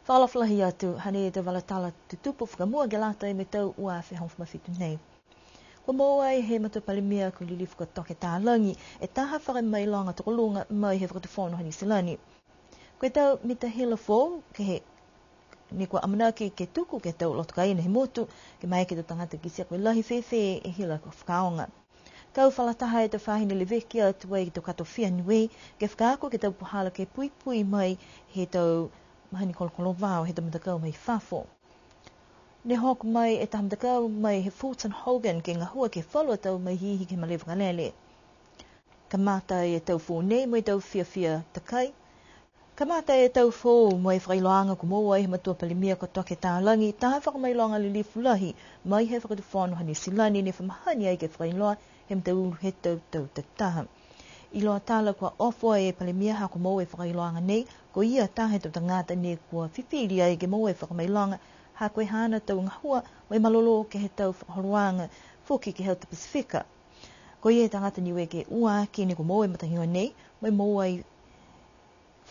Whalaflahi atu, hane te walatala tutupu whakamua ke lata e me tau ua whihong whamafitu nei. Ko moai he matu palimia ko lilifu ko toke tālangi, e taha whaka mai longa toko lunga mai he whakatuwhono hani silani. Koe tau mita hila fō, ke he ni kua amanaki ke tuku ke tau loto kaina he motu, ke mai ke tu tangata ki sia koe lahi whewhe e hila ko whakaonga. Kau whalataha e te whahine le veki atu e ki tau kato whia niwe, ke whakaako ke tau puhala ke pui pui mai he tau mahani kolokolo wao he tamadakau mai whafo. Ne hoku mai e tamadakau mai he Fulton Hogan ke ngahua ke whalua tau mai hihi ke malewa kalele. Ka mata e tau whōnei mai tau whia takai. Ka mata e tau whō mai whailoanga ko moa he matua palimia ko toke tālangi, taha whakamailonga li lifulahi mai he whakatuwhono hani silani ne whamahani ai ke whailoa he mtau he tau taha. I loa tāla kua ofua e palimia ha ko moa e whakailoanga nei, ko ia tahe tau tangata ne kua whiwhiri ai ke moa e whakamailonga, ha koe hana tau ngahua mai malolo ke he tau whakahoruanga whuki ke heo te Pasifika. Ko ia tangata niwe ke ua ki ne ko moa e matahinga nei, mai moa i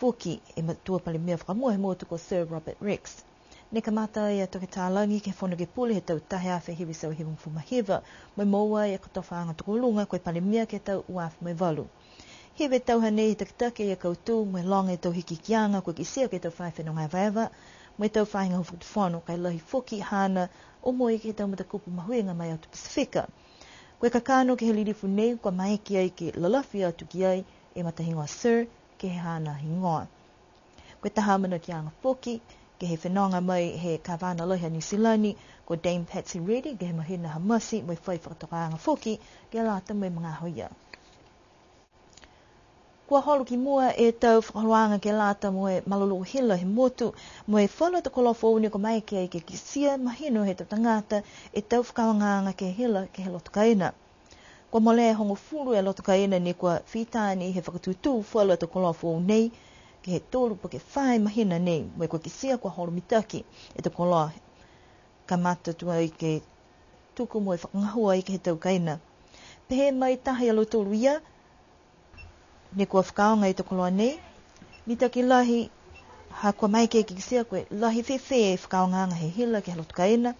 whuki e matua palimia whakamua he motu ko Sir Robert Rex. Ne ka mata e toke tālangi ke whono ke pule he tau tahe awhi hiwi sau hiwung fumahiva, mai moa e katowhaanga tukulunga koe palimia ke tau uaf mai walu. Hewe tau hanei i takitake e koutu, mai longa e tau hiki kianga koe ki sia ke tau whaiwhenonga waewa, mai tau whainga hufutu whono kai lahi whuki hana o moi ke tau matakupu mahuinga mai au tu Pasifika. Koe kakano ke he lirifu nei kua maiki ai ke lalafi atu ki ai e matahingoa Sir ke he hana hingoa. Koe taha mana ki anga whuki, ke he whenonga mai he kawana lohi New Zealandi, ko Dame Patsy Reddy, ke he mahina hamasi, mai whai whakatoka anga whuki, ke lata mai mga hoia. Kua holo ki mua e tau whakaroanga ke lata mo e malolo hila he motu, mo e whala te kolofo uni ko mai ke ke kisia mahino he tau tangata e tau whakawanganga ke hila ke he loto kaina. Kua mole e hongo furu e loto kaina ni kua whitani he whakatutu whala te kolofo nei, ke he tōru pa ke whai mahina nei, mo e kua kisia kua holo mitaki e te koloa ka mata tua i ke tuku mo e whakangahua i ke he tau kaina. Pehe mai tahi alo tōru ia, ne kua whakaonga i te koloa nei, ni taki lahi, ha kua mai ke kisia koe, lahi whewhe e whakaonga anga he hila ke halotu kaina.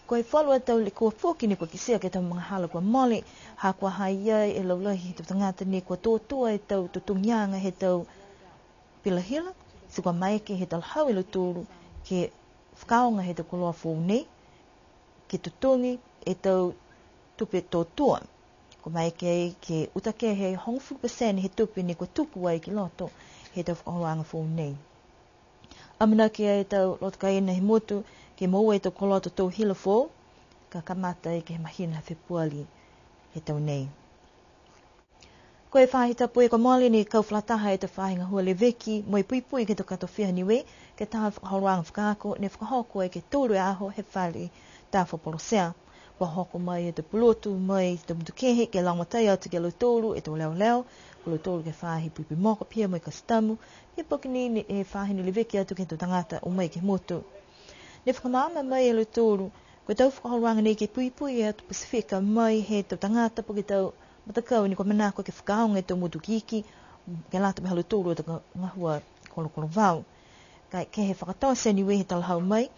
Koe whalua tau le kua whoki ni kua kisia ke tau mga hala kua mole, ha kua hai iai e laulahi he tau tangata ni kua tōtua e tau tutungianga he tau pilahila, si kua mai ke he tau hau ilo tūru ke whakaonga he tau koloa whou nei, ke tutungi e tau tupe tōtua. Ko mai ke utake he hongfu percent he tupi ni ko tupu ai ki loto he tau whakahoanga whou nei. Amana ke ai tau loto kaina he motu ke moa e tau koloto tau hila whou, ka kamata e ke he mahina whepuali he tau nei. Ko e whahi tapu e ko mole ni kau whlataha e te whahinga hua le veki, mo e pui ke tau kato whiha niwe, ke taha whakahoanga whakaako, ne whakahoko e ke tōru e aho he whali tā whapolosea. Kua hoko mai e te pulotu, mai te mutukehe, ke laumatai atu ke lautoro, e tō leo, ko lautoro ke whahi puipi moko, pia mai ka stamu, he pokini e whahi ni le veki atu ke tō tangata o mai ke motu. Ne whakamama mai e lautoro, ko tau whakahoruanga nei ke pui e atu Pasifika mai he tō tangata po ke tau matakau ni ko manako ke whakaonga e tō motu kiki, ke lata me lautoro e tō ngahua kolokolo vau. Kai ke he whakatose ni wehe talhau mai,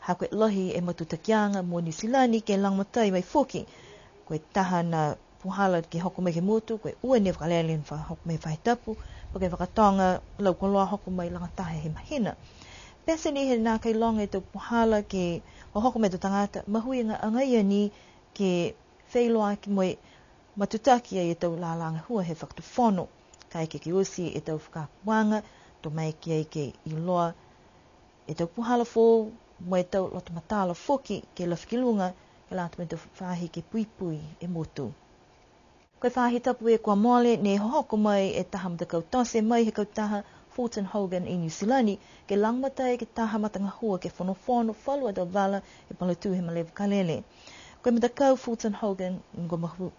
ha koe lahi e matutakianga mo New Zealandi ke langmatai mai whuki. Koe taha na puhala ke hoko mai ke motu, koe ua ne whakalele wha hoko mai whaitapu, pa ke whakatonga lau koloa hoko mai langatahe he mahina. Pese ni he nā kai longa e tau puhala ke hoko mai tō tangata, mahuinga angaia ni ke whailoa ki moe matutakia e tau lalanga hua he whakatuwhono. Kai ke usi e tau whakapuanga, tō mai ki ai ke iloa e tau puhala whou, mo e tau loto matala whoki ke lawhikilunga ke lata me te whahi ke pui e motu. Koe whahi tapu e kua mole ne hoko mai e taha matakau tose mai he kautaha Fulton Hogan i New Zealandi ke langmatai ke taha matanga hua ke whono whalua tau wala e palatu he malewa kalele. Koe matakau Fulton Hogan ngo mahu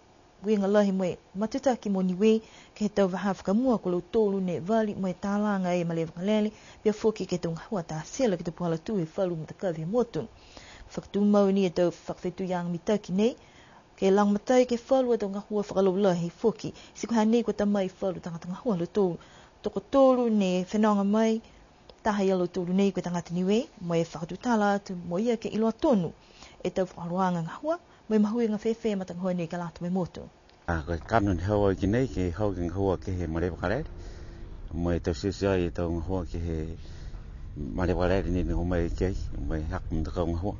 winga lahi moe matutaki mo niwe ke he tau waha whakamua ko lau tōlu ne wali moe tālanga e malewa kalele pia whoki ke tau ngahua tā sela ke te puhala tu e whalu matakau he motu. Whakatu mau ni e tau whakawhetu yang mitaki nei ke langmatai ke whalu e tau ngahua whakalau lahi whoki. Siku hanei ko tamai whalu tangata ngahua lau tōlu. Toko tōlu ne whenonga mai taha ia lo tūru nei koe tangata niwe, mo e whakatutala atu mo ia ke iloa tonu, e tau whakaroanga ngahua, mo e mahui ngā whewhe matangoa nei ka lata mai motu. Koe kanun hawa ki nei, ke hau ki ngahua ke he marewa karere, mo e tau sisia i tau ngahua ke he marewa karere ni ngā mai kei, mo e haka mtakau ngahua.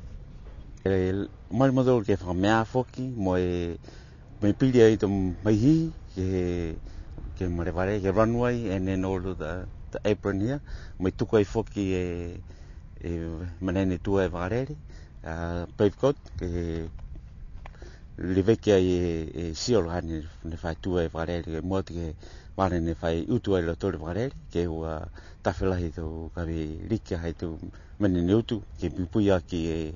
Mari madolo ke whakamea foki, mo e pili ai tau maihi, ke mareware, ke runway, and then all the apron here. Mai tuku ai foki manene tua e whakarere, pave coat, ke leveki ai siolo hani ne whai tua e whakarere, ke muati ke wane ne whai utu ai lo tore whakarere, ke hua tawhilahi tau kawe rikia hai tau manene utu, ke pipui aki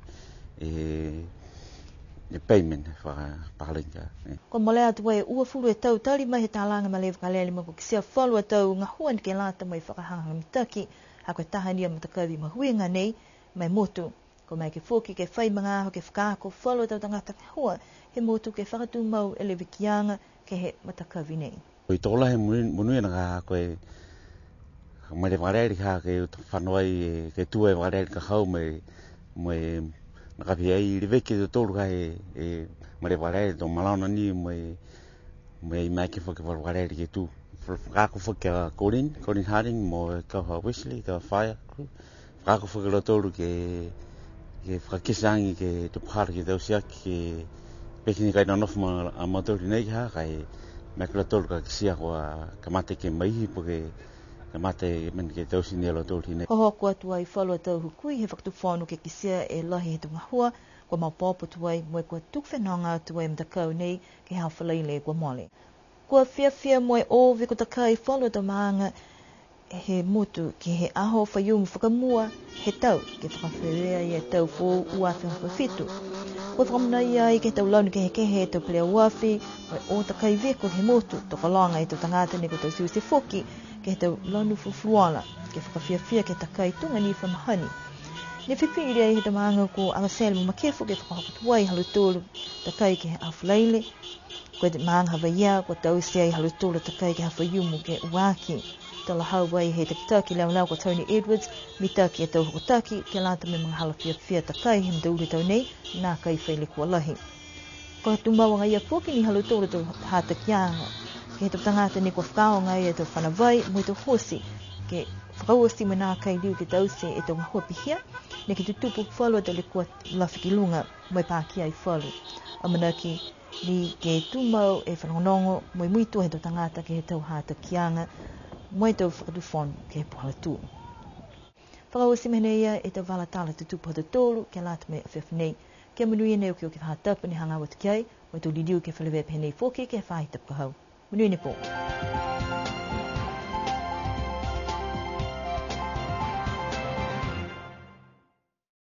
payment whakalinga. Ko mole atu wai ua furu e tau tari mai he tālanga ma lewa kalele ma ko kisia whalu a tau ngā huan ke lata mai whakahanga mitaki ha koe tahania matakawi ma huinga nei mai motu. Ko mai ke fōki ke whai mga aho ke whakaako whalu a tau tangata ke hua he motu ke whakatu mau e lewe kianga ke he matakawi nei. Koi tōla he munuia nga koe mai wareri ha ke whanoi ke tua e wareri ka hau mai nakapi ai riveki te tōru kai mare warere tō malauna ni mai ke whake warere ke tū. Whakako whake a Corin Harding mo kauha Wesley, kauha Fire Crew. Whakako whake lo tōru ke whakisangi ke tupahara ke tausiaki ke pekini kai nanofu a matori nei ha kai mai ke lo tōru ka kisia kua kamate ke maihi po ke kamate men ke tausi ni lo tōru nei. Koho kua tuai whalu a tau hukui he whakatu whanu ke kisia e lahi he tunga hua kua maupopo tuai moe kua tukwhenonga tuai mtakau nei ke hao whaleile kua mole. Kua whiawhia moe o viko takai whalu a tau maanga he motu ki he aho whaiumu whakamua he tau ke whakawhirea i e tau fō uawhi whakawhitu. Kua whakamuna ia i ke tau launu ke he kehe tau pelea uawhi moe o takai viko he motu toko longa i tau tangata ni ko tau siu se foki ke he tau launu fufuala ke whakawhiawhia ke takai tunga ni whamahani. Ni whipiri ai he tau maanga ko awasele mo makefu ke whakahokatuai halu tōru takai ke he awhaleile. Kua te maanga hawa ia kua tau se ai halu tōru takai ke hawhaiumu ke uaki. Tala hau wai he te kitaki lau ko Tony Edwards, mi taki e tau hokotaki, ke lata me mga hala whia takai he mdauri tau nei, nā kai whaile kua lahi. Ko tumawanga ia pōki ni halu tōru tau hata kianga, ke he tau tangata ni kua whakaonga ia tau whanawai, mo i tau hosi, ke whakauosi me nā kai liu ke tau se e tau ngahua pihia, ne ke tutupu whalu tau le kua lawhiki lunga, mo i pāki ai whalu. Amanaki, ni ke tumau e whanongonongo, mo i muito he tau tangata ke he tau hata kianga, moe tau whakatu whonu ke he puhala tū. Whakauosi mehne ia e tau wala tala te tupu hata tōru ke lata me awhiawhinei. Kia manuia nei o ke whahatapa ni hanga wata kiai, moe tau lidiu ke whalewepe he nei fōke ke whahitapa hau. Manuia nei pō.